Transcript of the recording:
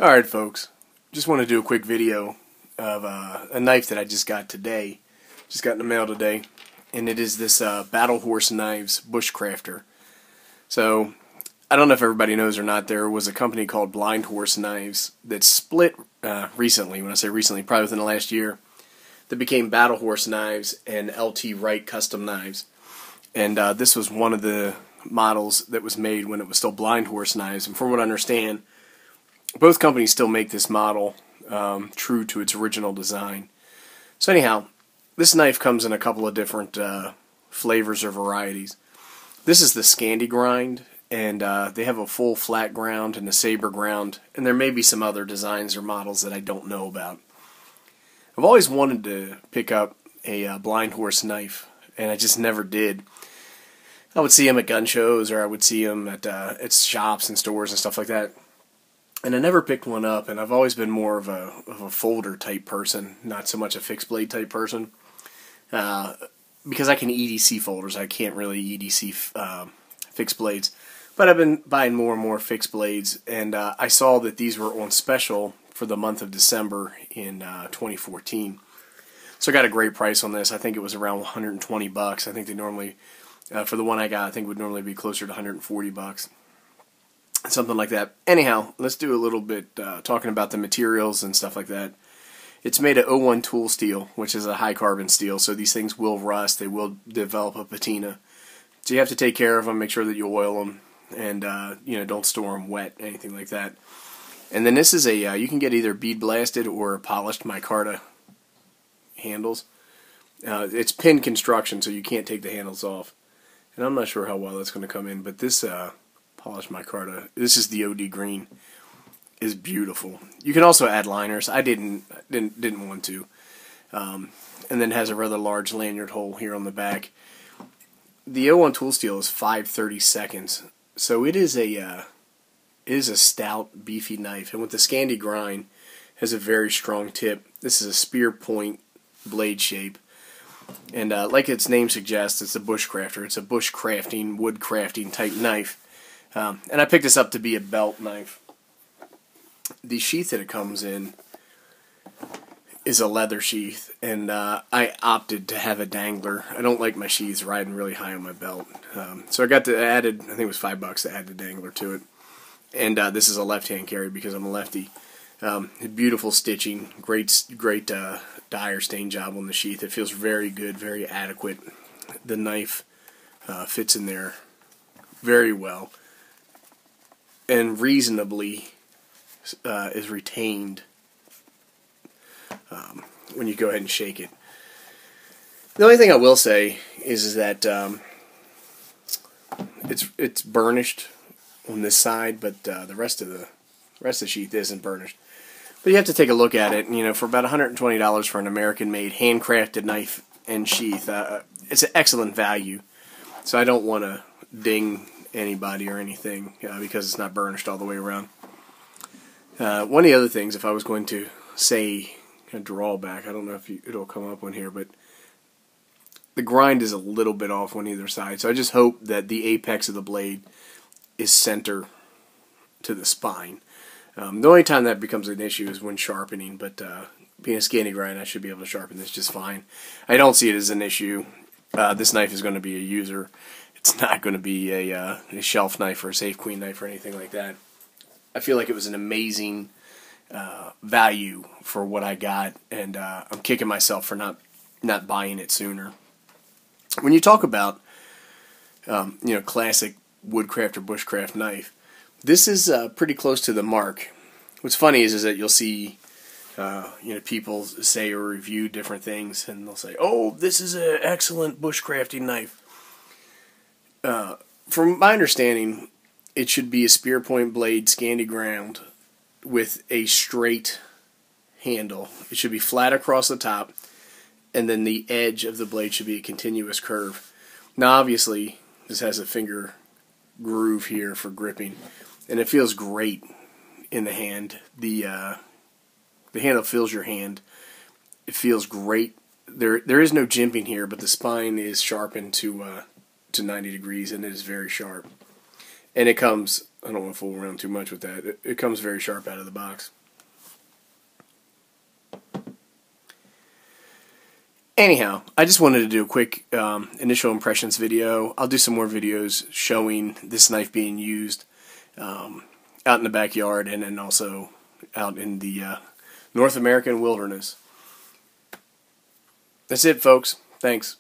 Alright folks, just want to do a quick video of a knife that I just got today. Just got in the mail today. And it is this Battle Horse Knives Bushcrafter. So, I don't know if everybody knows or not, there was a company called Blind Horse Knives that split recently. When I say recently, probably within the last year. That became Battle Horse Knives and LT Wright Custom Knives. And this was one of the models that was made when it was still Blind Horse Knives. And from what I understand, both companies still make this model true to its original design. So anyhow, this knife comes in a couple of different flavors or varieties. This is the Scandi grind, and they have a full flat ground and a saber ground, and there may be some other designs or models that I don't know about. I've always wanted to pick up a blind horse knife, and I just never did. I would see them at gun shows, or I would see them at shops and stores and stuff like that. And I never picked one up, and I've always been more of a folder type person, not so much a fixed blade type person. Because I can EDC folders, I can't really EDC fixed blades. But I've been buying more and more fixed blades, and I saw that these were on special for the month of December in 2014. So I got a great price on this. I think it was around 120 bucks. I think they normally, for the one I got, I think it would normally be closer to 140 bucks. Something like that. Anyhow, let's do a little bit talking about the materials and stuff like that. It's made of O1 tool steel, which is a high carbon steel, so these things will rust, they will develop a patina. So you have to take care of them, make sure that you oil them, and don't store them wet, anything like that. And then this is a, you can get either bead blasted or polished micarta handles. It's pin construction, so you can't take the handles off. And I'm not sure how well that's going to come in, but this polished micarta, this is the OD green, is beautiful. You can also add liners. I didn't want to. And then has a rather large lanyard hole here on the back. The O1 tool steel is 5/32, so it is a stout, beefy knife. And with the Scandi grind, has a very strong tip. This is a spear point blade shape. And like its name suggests, it's a bushcrafter. It's a bushcrafting, wood crafting type knife. And I picked this up to be a belt knife. The sheath that it comes in is a leather sheath, and I opted to have a dangler. I don't like my sheaths riding really high on my belt. So I got added, I think it was $5 to add the dangler to it. And this is a left-hand carry because I'm a lefty. Beautiful stitching, great dye stain job on the sheath. It feels very good, very adequate. The knife fits in there very well, and reasonably is retained when you go ahead and shake it. The only thing I will say is that it's burnished on this side, but the rest of the sheath isn't burnished. But you have to take a look at it. You know, for about $120 for an American-made, handcrafted knife and sheath, it's an excellent value. So I don't want to ding anybody or anything because it's not burnished all the way around. One of the other things, if I was going to say a drawback, I don't know if it'll come up on here, but the grind is a little bit off on either side. So I just hope that the apex of the blade is center to the spine. The only time that becomes an issue is when sharpening, but being a Scandi grind, I should be able to sharpen this just fine. I don't see it as an issue. This knife is going to be a user. It's not going to be a shelf knife or a safe queen knife or anything like that. I feel like it was an amazing value for what I got, and I'm kicking myself for not buying it sooner. When you talk about classic woodcraft or bushcraft knife, this is pretty close to the mark. What's funny is that you'll see people say or review different things, and they'll say, "Oh, this is an excellent bushcrafting knife." From my understanding, it should be a spear point blade Scandi ground with a straight handle. It should be flat across the top, and then the edge of the blade should be a continuous curve. Now, obviously, this has a finger groove here for gripping, and it feels great in the hand. The handle fills your hand. It feels great. There is no jimping here, but the spine is sharpened to 90 degrees, and it is very sharp. And it comes I don't want to fool around too much with that. It comes very sharp out of the box. Anyhow, I just wanted to do a quick initial impressions video. I'll do some more videos showing this knife being used out in the backyard and then also out in the North American wilderness. That's it, folks. Thanks.